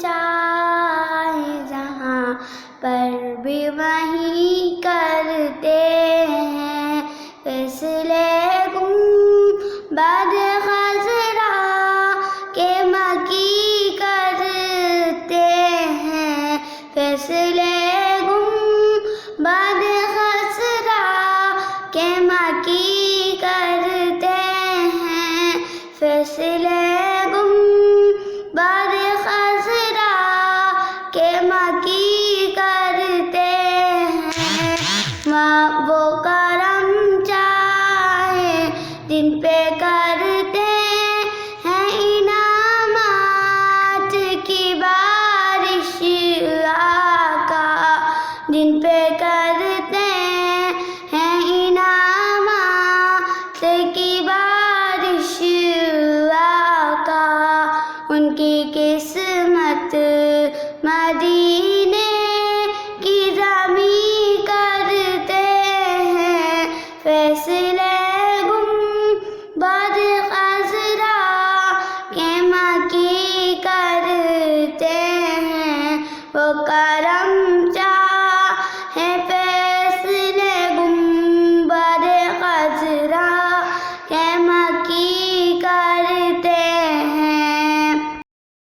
چاہے جہاں پر بھی وہیں کرتے ہیں فیصلے گنبد خضرا کے مکی کرتے ہیں فیصلے گنبد خضرا کے مکی کرتے ہیں فیصلے گنبد خضرا کے مکی کرتے ہیں وہ کرم چاہے جن پہ کرتے ہیں انعامات کی بارش آقا جن پہ کرتے ہیں انعامات کی بارش آقا ان کی قسمت مدینہ